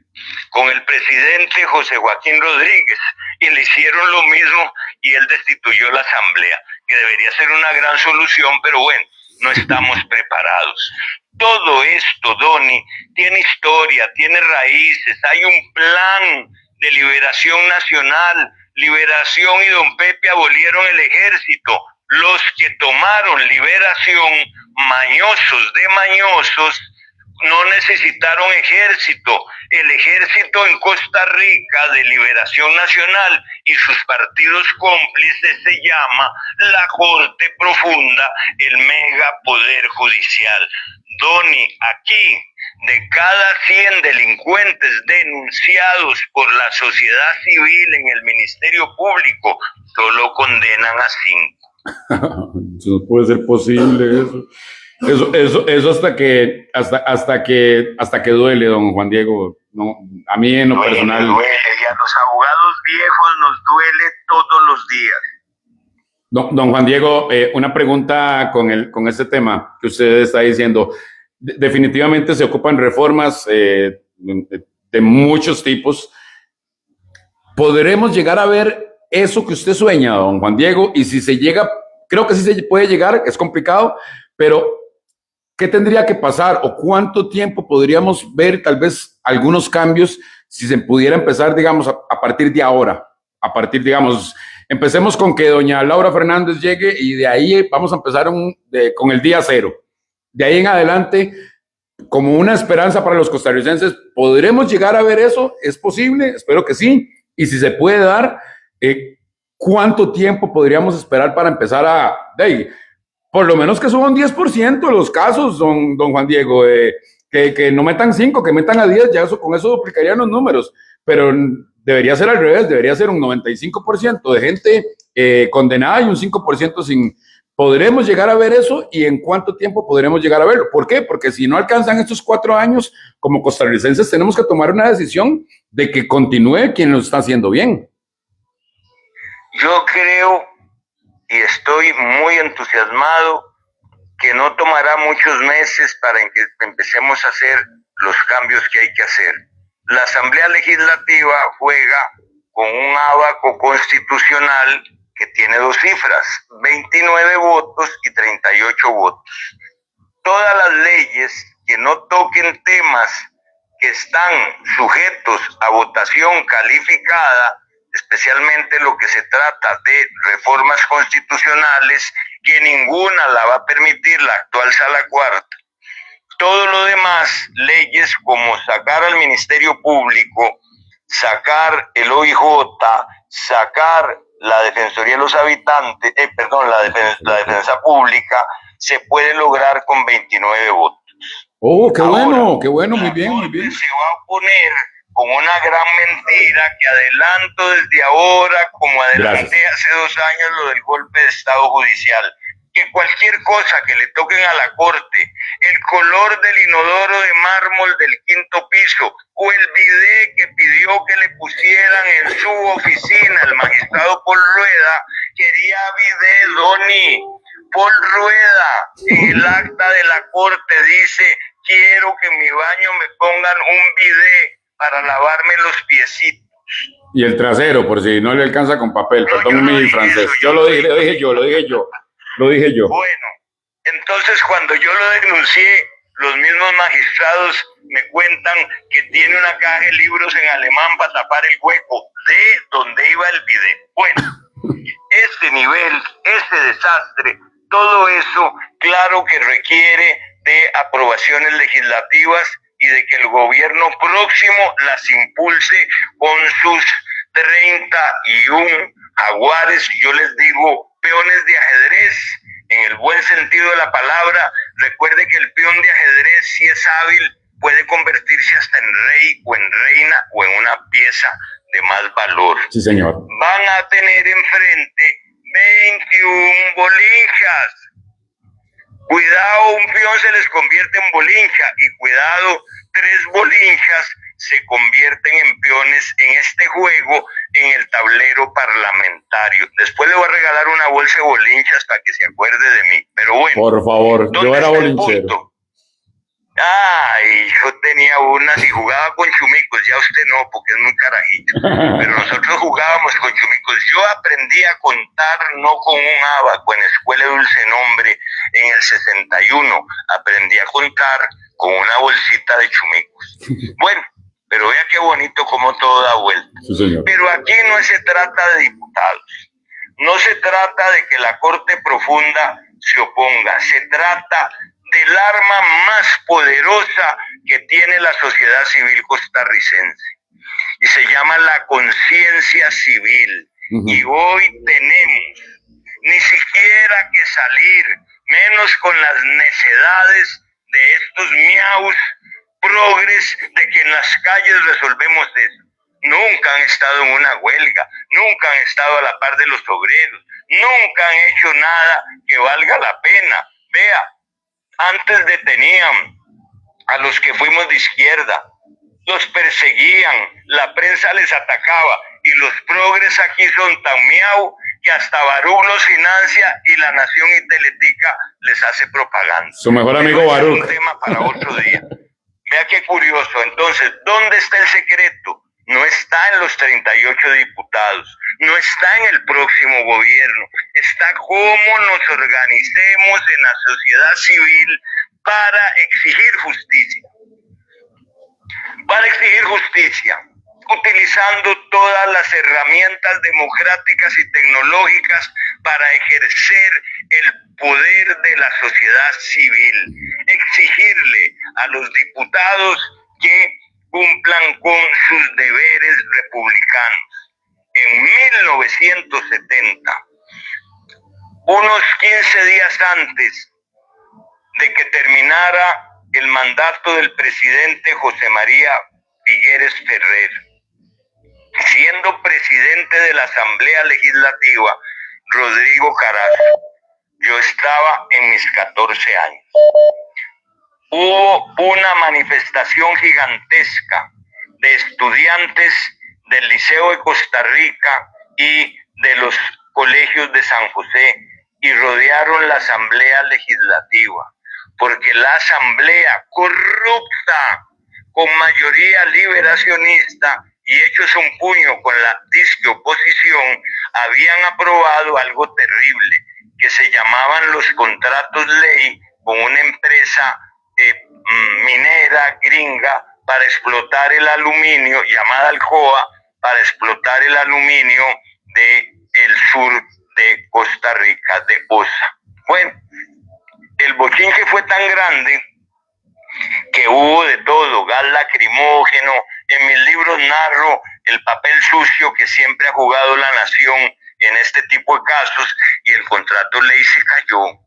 con el presidente José Joaquín Rodríguez, y le hicieron lo mismo y él destituyó la asamblea, que debería ser una gran solución, pero bueno, no estamos preparados. Todo esto, Doni, tiene historia, tiene raíces, hay un plan de liberación nacional. Liberación y don Pepe abolieron el ejército. Los que tomaron Liberación, mañosos de mañosos, no necesitaron ejército. El ejército en Costa Rica de Liberación Nacional y sus partidos cómplices se llama la Corte Profunda, el mega poder judicial. Doni, aquí de cada 100 delincuentes denunciados por la sociedad civil en el Ministerio Público, solo condenan a 5. Eso no puede ser posible, eso hasta que duele, don Juan Diego. No, a mí en lo personal. Duele, y a los abogados viejos nos duele todos los días. Don Juan Diego, una pregunta con este tema que usted está diciendo. Definitivamente se ocupan reformas de muchos tipos. ¿Podremos llegar a ver eso que usted sueña, don Juan Diego? Y si se llega, creo que sí se puede llegar, es complicado, pero ¿qué tendría que pasar o cuánto tiempo podríamos ver tal vez algunos cambios si se pudiera empezar, digamos, a partir de ahora? Digamos, empecemos con que doña Laura Fernández llegue y de ahí vamos a empezar con el día cero. De ahí en adelante, como una esperanza para los costarricenses, ¿podremos llegar a ver eso? ¿Es posible? Espero que sí. Y si se puede dar, ¿cuánto tiempo podríamos esperar para empezar por lo menos que suba un 10% los casos, don Juan Diego? Que no metan 5, que metan a 10, ya con eso duplicarían los números. Pero debería ser al revés, debería ser un 95% de gente condenada y un 5% sin. ¿Podremos llegar a ver eso y en cuánto tiempo podremos llegar a verlo? ¿Por qué? Porque si no alcanzan estos 4 años, como costarricenses tenemos que tomar una decisión de que continúe quien lo está haciendo bien. Yo creo y estoy muy entusiasmado que no tomará muchos meses para que empecemos a hacer los cambios que hay que hacer. La Asamblea Legislativa juega con un abaco constitucional que tiene 2 cifras, 29 votos y 38 votos. Todas las leyes que no toquen temas que están sujetos a votación calificada, especialmente lo que se trata de reformas constitucionales, que ninguna la va a permitir la actual Sala Cuarta. Todo lo demás, leyes como sacar al Ministerio Público, sacar el OIJ, sacar la Defensoría de los Habitantes, la Defensa Pública, se puede lograr con 29 votos. Oh, qué bueno, muy bien. Se va a oponer con una gran mentira que adelanto desde ahora, como adelanté hace 2 años lo del golpe de Estado judicial, que cualquier cosa que le toquen a la Corte, el color del inodoro de mármol del 5º piso o el bidet que pidió que le pusieran en su oficina el magistrado Paul Rueda, quería bidet, Doni. Paul Rueda en el acta de la Corte dice: quiero que en mi baño me pongan un bidet para lavarme los piecitos. Y el trasero, por si no le alcanza con papel, perdón mi francés. Lo dije yo. Bueno, entonces cuando yo lo denuncié, los mismos magistrados me cuentan que tiene una caja de libros en alemán para tapar el hueco de donde iba el bidet. Bueno, ese nivel, ese desastre, todo eso, claro que requiere de aprobaciones legislativas y de que el gobierno próximo las impulse con sus 31 jaguares, yo les digo, peones de ajedrez, en el buen sentido de la palabra. Recuerde que el peón de ajedrez, si es hábil, puede convertirse hasta en rey o en reina o en una pieza de más valor. Sí, señor. Van a tener enfrente 21 bolinjas. Cuidado, un peón se les convierte en bolinja y cuidado, 3 bolinjas se convierten en peones en este juego en el tablero parlamentario. Después le voy a regalar una bolsa de bolinchas para que se acuerde de mí. Pero bueno. Por favor, yo era bolinchero. Ay, yo tenía unas y jugaba con chumicos, ya usted no, porque es muy carajillo. Pero nosotros jugábamos con chumicos. Yo aprendí a contar no con un abaco en Escuela de Dulce Nombre en el 61. Aprendí a contar con una bolsita de chumicos. Bueno, pero vea qué bonito como todo da vuelta. Sí, señor. Pero aquí no se trata de diputados. No se trata de que la Corte Profunda se oponga. Se trata del arma más poderosa que tiene la sociedad civil costarricense. Y se llama la conciencia civil. Y hoy tenemos ni siquiera que salir, menos con las necedades de estos miaus progres de que en las calles resolvemos eso. Nunca han estado en una huelga, nunca han estado a la par de los obreros, nunca han hecho nada que valga la pena. Vea, antes detenían a los que fuimos de izquierda, los perseguían, la prensa les atacaba, y los progres aquí son tan miau que hasta Baruch los financia y La Nación y Teletica les hace propaganda. Su mejor amigo Pero Baruch. es un tema para otro día. Vea qué curioso. Entonces, ¿dónde está el secreto? No está en los 38 diputados, no está en el próximo gobierno, está cómo nos organicemos en la sociedad civil para exigir justicia. Para exigir justicia, utilizando todas las herramientas democráticas y tecnológicas para ejercer el poder de la sociedad civil. Exigirle a los diputados que cumplan con sus deberes republicanos. En 1970, unos 15 días antes de que terminara el mandato del presidente José María Figueres Ferrer, siendo presidente de la Asamblea Legislativa Rodrigo Carazo, yo estaba en mis 14 años. Hubo una manifestación gigantesca de estudiantes del Liceo de Costa Rica y de los colegios de San José y rodearon la Asamblea Legislativa, porque la Asamblea corrupta, con mayoría liberacionista y hechos un puño con la disque oposición, habían aprobado algo terrible, que se llamaban los contratos ley con una empresa minera gringa para explotar el aluminio, llamada Alcoa, para explotar el aluminio del sur de Costa Rica, de OSA. Bueno, el bochinche fue tan grande que hubo de todo, gas lacrimógeno. En mis libros narro el papel sucio que siempre ha jugado la nación en este tipo de casos, y el contrato ley se cayó.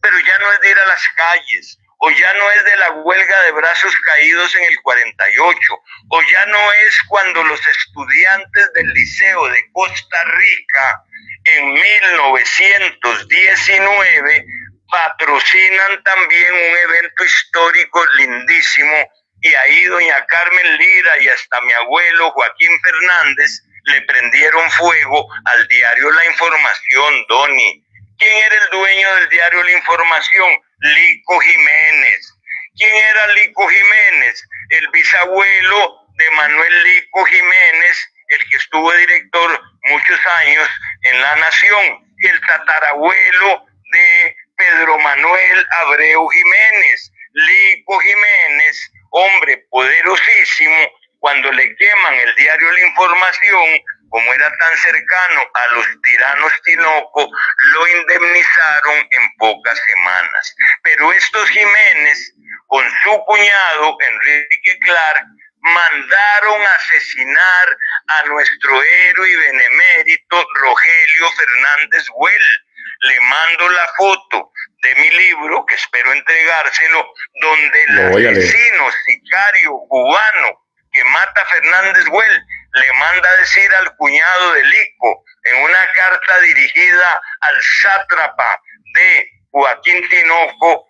Pero ya no es de ir a las calles, o ya no es de la huelga de brazos caídos en el 48, o ya no es cuando los estudiantes del Liceo de Costa Rica en 1919 patrocinan también un evento histórico lindísimo, y ahí doña Carmen Lira y hasta mi abuelo Joaquín Fernández le prendieron fuego al diario La Información, Doni. ¿Quién era el dueño del diario La Información? Lico Jiménez. ¿Quién era Lico Jiménez? El bisabuelo de Manuel Lico Jiménez, el que estuvo director muchos años en La Nación, el tatarabuelo de Pedro Manuel Abreu Jiménez. Lico Jiménez, hombre poderosísimo, cuando le queman el diario La Información, como era tan cercano a los tiranos Tinoco, lo indemnizaron en pocas semanas. Pero estos Jiménez, con su cuñado Enrique Clark, mandaron asesinar a nuestro héroe y benemérito Rogelio Fernández Güell. Le mando la foto de mi libro, que espero entregárselo, donde el asesino sicario cubano que mata a Fernández Güell le manda a decir al cuñado de Lico, en una carta dirigida al sátrapa de Joaquín Tinoco: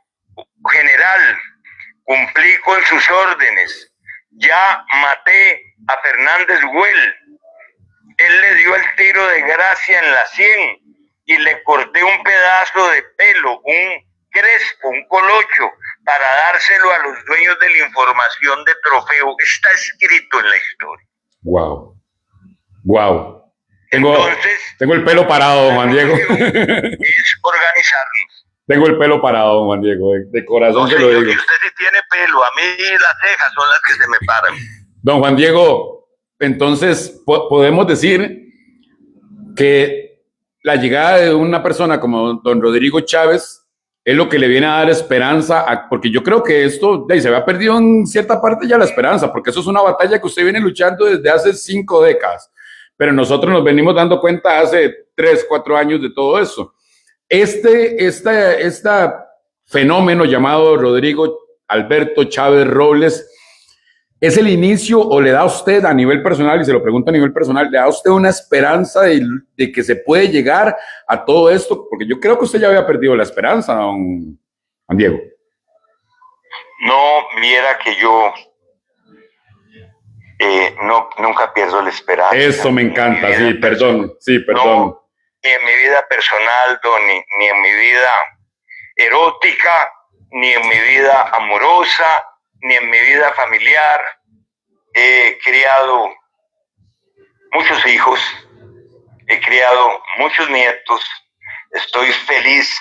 general, cumplí con sus órdenes, ya maté a Fernández Güell. Él le dio el tiro de gracia en la sien y le corté un pedazo de pelo, un crespo, un colocho, para dárselo a los dueños de la información de trofeo. Está escrito en la historia. Wow. Wow. Tengo el pelo parado, Juan Diego. Es organizarnos. Tengo el pelo parado, Juan Diego. De corazón se lo digo. Y usted sí tiene pelo. A mí las cejas son las que se me paran. Don Juan Diego, entonces podemos decir que la llegada de una persona como don Rodrigo Chávez es lo que le viene a dar esperanza, porque yo creo que esto se había perdido en cierta parte ya la esperanza, porque eso es una batalla que usted viene luchando desde hace 5 décadas, pero nosotros nos venimos dando cuenta hace 3, 4 años de todo eso. Este fenómeno llamado Rodrigo Alberto Chávez Robles ¿Es el inicio o le da a usted a nivel personal, y se lo pregunto a nivel personal, le da a usted una esperanza de que se puede llegar a todo esto? Porque yo creo que usted ya había perdido la esperanza, don Juan Diego. No, viera que yo nunca pierdo la esperanza. Eso me encanta, sí, perdón. No, ni en mi vida personal, ni en mi vida erótica, ni en mi vida amorosa, ni en mi vida familiar. He criado muchos hijos, he criado muchos nietos, estoy feliz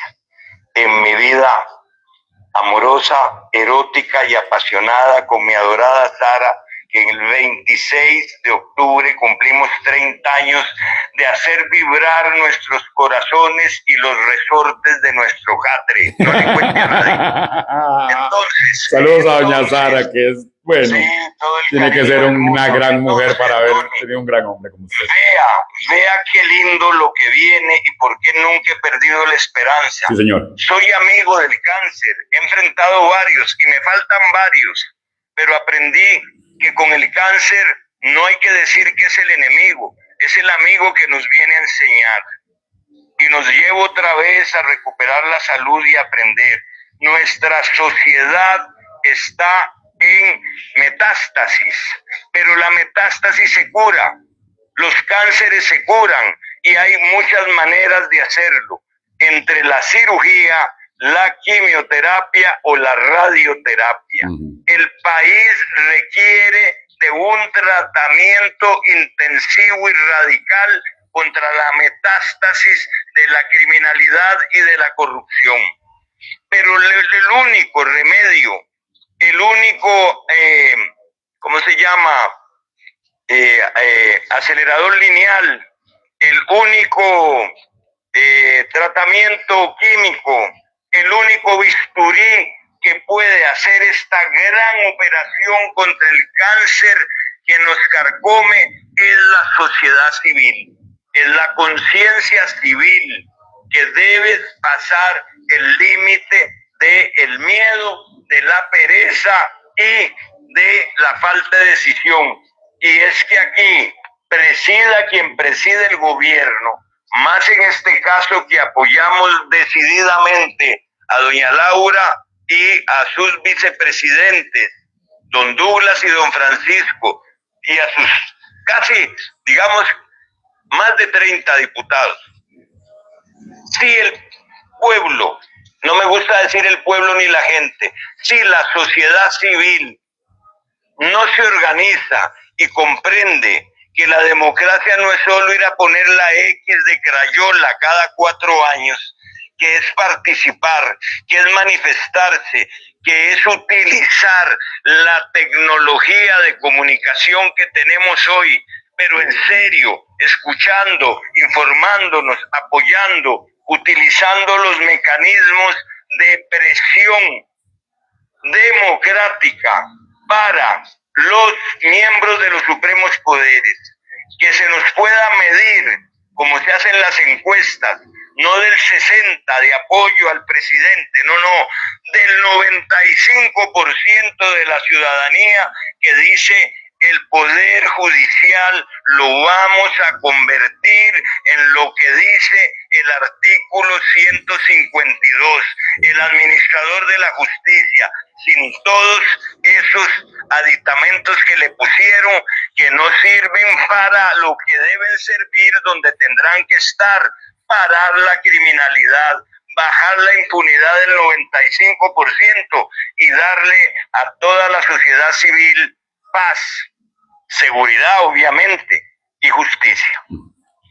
en mi vida amorosa, erótica y apasionada con mi adorada Sara, que en el 26 de octubre cumplimos 30 años de hacer vibrar nuestros corazones y los resortes de nuestro catre. No le cuente a nadie. Entonces, saludos a doña Sara, que es, bueno, sí, tiene que ser una gran mujer para haber tenido un gran hombre como usted. Vea qué lindo lo que viene y por qué nunca he perdido la esperanza. Sí, señor. Soy amigo del cáncer, he enfrentado varios y me faltan varios, pero aprendí que con el cáncer no hay que decir que es el enemigo, es el amigo que nos viene a enseñar y nos lleva otra vez a recuperar la salud y aprender. Nuestra sociedad está en metástasis, pero la metástasis se cura, los cánceres se curan y hay muchas maneras de hacerlo, entre la cirugía, la quimioterapia o la radioterapia. El país requiere de un tratamiento intensivo y radical contra la metástasis de la criminalidad y de la corrupción. Pero el único remedio, el único, ¿cómo se llama? Acelerador lineal, el único tratamiento químico, el único bisturí que puede hacer esta gran operación contra el cáncer que nos carcome es la sociedad civil, es la conciencia civil que debe pasar el límite del miedo, de la pereza y de la falta de decisión. Y es que aquí presida quien preside el gobierno, más en este caso que apoyamos decididamente a doña Laura y a sus vicepresidentes, don Douglas y don Francisco, y a sus casi, digamos, más de 30 diputados. Si el pueblo, no me gusta decir el pueblo ni la gente, si la sociedad civil no se organiza y comprende que la democracia no es solo ir a poner la X de crayola cada 4 años, que es participar, que es manifestarse, que es utilizar la tecnología de comunicación que tenemos hoy, pero en serio, escuchando, informándonos, apoyando, utilizando los mecanismos de presión democrática para los miembros de los supremos poderes, que se nos pueda medir, como se hacen las encuestas, no del 60% de apoyo al presidente, no, del 95% de la ciudadanía que dice el poder judicial lo vamos a convertir en lo que dice el artículo 152, el administrador de la justicia, sin todos esos aditamentos que le pusieron, que no sirven para lo que deben servir, donde tendrán que estar, parar la criminalidad, bajar la impunidad del 95% y darle a toda la sociedad civil paz, seguridad, obviamente, y justicia.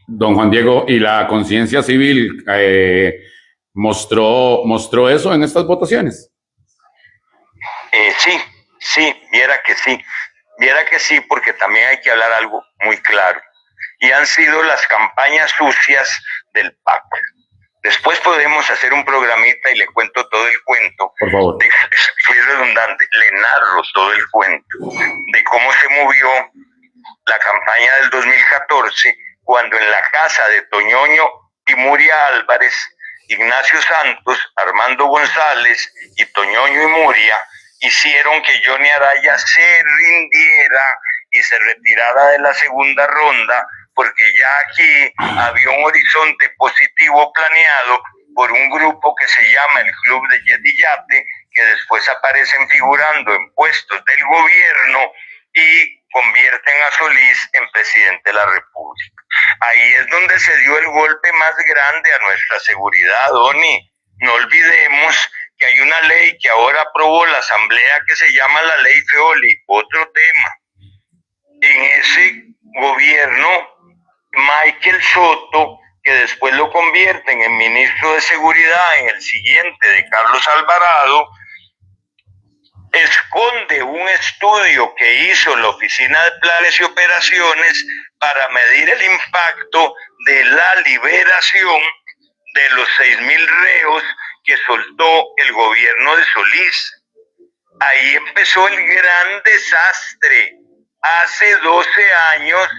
Don Juan Diego, ¿y la conciencia civil mostró eso en estas votaciones? Sí, viera que sí, porque también hay que hablar algo muy claro. Y han sido las campañas sucias del PAC. Después podemos hacer un programita y le cuento todo el cuento. Por favor. Fui redundante, le narro todo el cuento de cómo se movió la campaña del 2014, cuando en la casa de Toñoño y Muria Álvarez, Ignacio Santos, Armando González y Toñoño y Muria hicieron que Johnny Araya se rindiera y se retirara de la segunda ronda, porque ya aquí había un horizonte positivo planeado por un grupo que se llama el Club de Jet y Yate, que después aparecen figurando en puestos del gobierno y convierten a Solís en presidente de la República. Ahí es donde se dio el golpe más grande a nuestra seguridad, Donny. No olvidemos que hay una ley que ahora aprobó la Asamblea que se llama la Ley Feoli, otro tema. En ese gobierno, Michael Soto, que después lo convierten en ministro de Seguridad en el siguiente de Carlos Alvarado, esconde un estudio que hizo la Oficina de Planes y Operaciones para medir el impacto de la liberación de los 6,000 reos que soltó el gobierno de Solís. Ahí empezó el gran desastre. Hace 12 años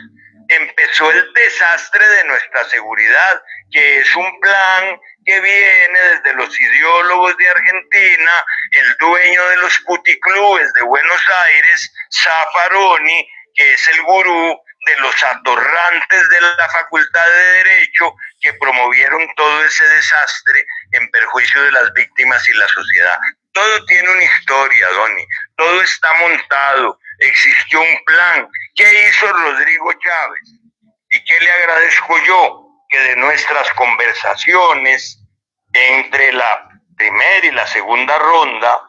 empezó el desastre de nuestra seguridad, que es un plan que viene desde los ideólogos de Argentina, el dueño de los puticlubes de Buenos Aires, Zaffaroni, que es el gurú de los atorrantes de la Facultad de Derecho que promovieron todo ese desastre en perjuicio de las víctimas y la sociedad. Todo tiene una historia, Donny, todo está montado, existió un plan. ¿Qué hizo Rodrigo Chávez? ¿Y qué le agradezco yo? Que de nuestras conversaciones entre la primera y la segunda ronda,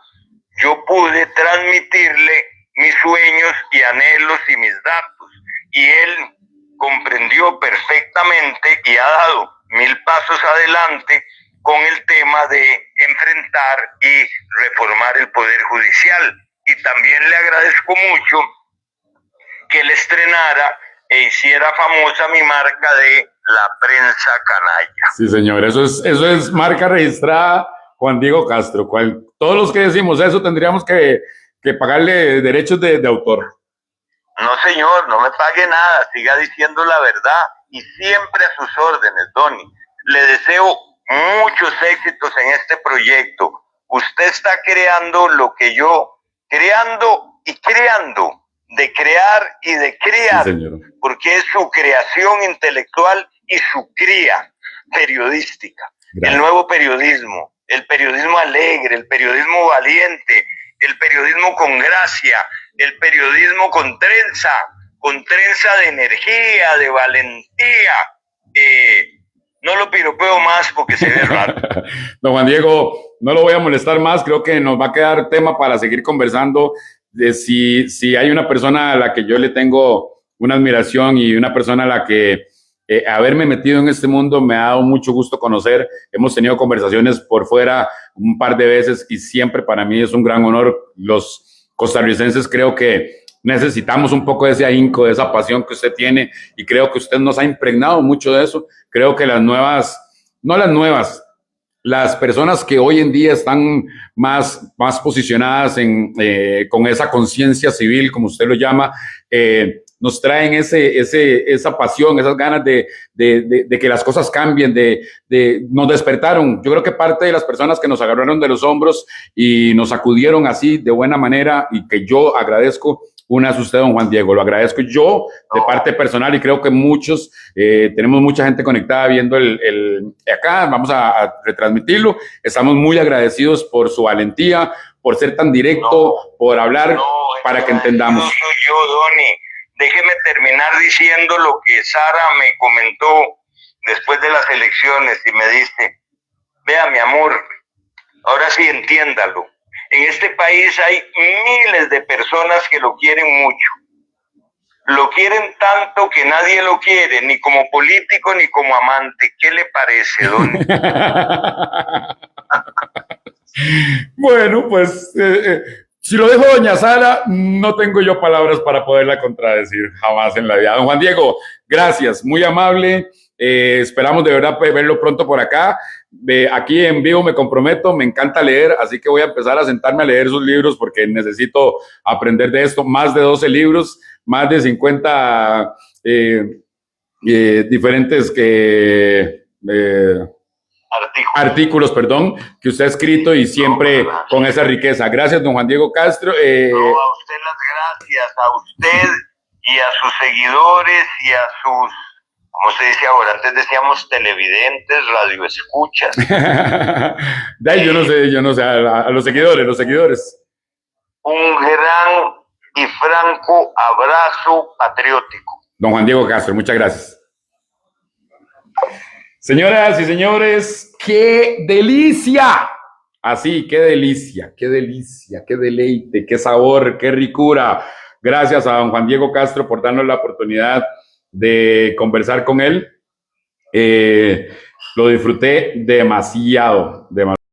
yo pude transmitirle mis sueños y anhelos y mis datos. Y él comprendió perfectamente y ha dado 1000 pasos adelante con el tema de enfrentar y reformar el Poder Judicial. Y también le agradezco mucho que él estrenara e hiciera famosa mi marca de la prensa canalla. Sí, señor, eso es marca registrada Juan Diego Castro. Todos los que decimos eso tendríamos que pagarle derechos de autor. No, señor, no me pague nada, siga diciendo la verdad y siempre a sus órdenes, Donny. Le deseo muchos éxitos en este proyecto. Usted está creando lo que yo, creando y creando, de crear y de criar, sí, señor, porque es su creación intelectual y su cría periodística. Gracias. El nuevo periodismo, el periodismo alegre, el periodismo valiente, el periodismo con gracia, el periodismo con trenza de energía, de valentía. No lo piropeo más porque se ve raro. Don Juan Diego, no lo voy a molestar más, creo que nos va a quedar tema para seguir conversando de si hay una persona a la que yo le tengo una admiración y una persona a la que haberme metido en este mundo me ha dado mucho gusto conocer. Hemos tenido conversaciones por fuera un par de veces y siempre para mí es un gran honor. Los costarricenses creo que necesitamos un poco de ese ahínco, de esa pasión que usted tiene y creo que usted nos ha impregnado mucho de eso. Creo que las personas que hoy en día están más posicionadas con esa conciencia civil, como usted lo llama, nos traen esa pasión, esas ganas de que las cosas cambien, nos despertaron. Yo creo que parte de las personas que nos agarraron de los hombros y nos sacudieron así de buena manera y que yo agradezco, una es usted, don Juan Diego, lo agradezco yo de parte personal y creo que muchos, tenemos mucha gente conectada viendo acá, vamos a retransmitirlo. Estamos muy agradecidos por su valentía, por ser tan directo, por hablar para que entendamos. No soy yo, Donny. Déjeme terminar diciendo lo que Sara me comentó después de las elecciones y me dice, vea mi amor, ahora sí entiéndalo. En este país hay miles de personas que lo quieren mucho. Lo quieren tanto que nadie lo quiere, ni como político ni como amante. ¿Qué le parece, Donny? Bueno, pues si lo dejo doña Sara, no tengo yo palabras para poderla contradecir jamás en la vida. Don Juan Diego, gracias, muy amable. Esperamos de verdad verlo pronto por acá. Aquí en vivo me comprometo, me encanta leer, así que voy a empezar a sentarme a leer sus libros porque necesito aprender de esto. Más de 12 libros, más de 50 diferentes que... artículos, perdón, que usted ha escrito y siempre con esa riqueza. Gracias, don Juan Diego Castro. No, a usted las gracias, a usted y a sus seguidores y a sus, ¿cómo se dice ahora? Antes decíamos televidentes, radioescuchas. Yo no sé, a los seguidores. Un gran y franco abrazo patriótico. Don Juan Diego Castro, muchas gracias. Señoras y señores, ¡qué delicia! Así, qué delicia, qué deleite, qué sabor, qué ricura. Gracias a don Juan Diego Castro por darnos la oportunidad de conversar con él. Lo disfruté demasiado.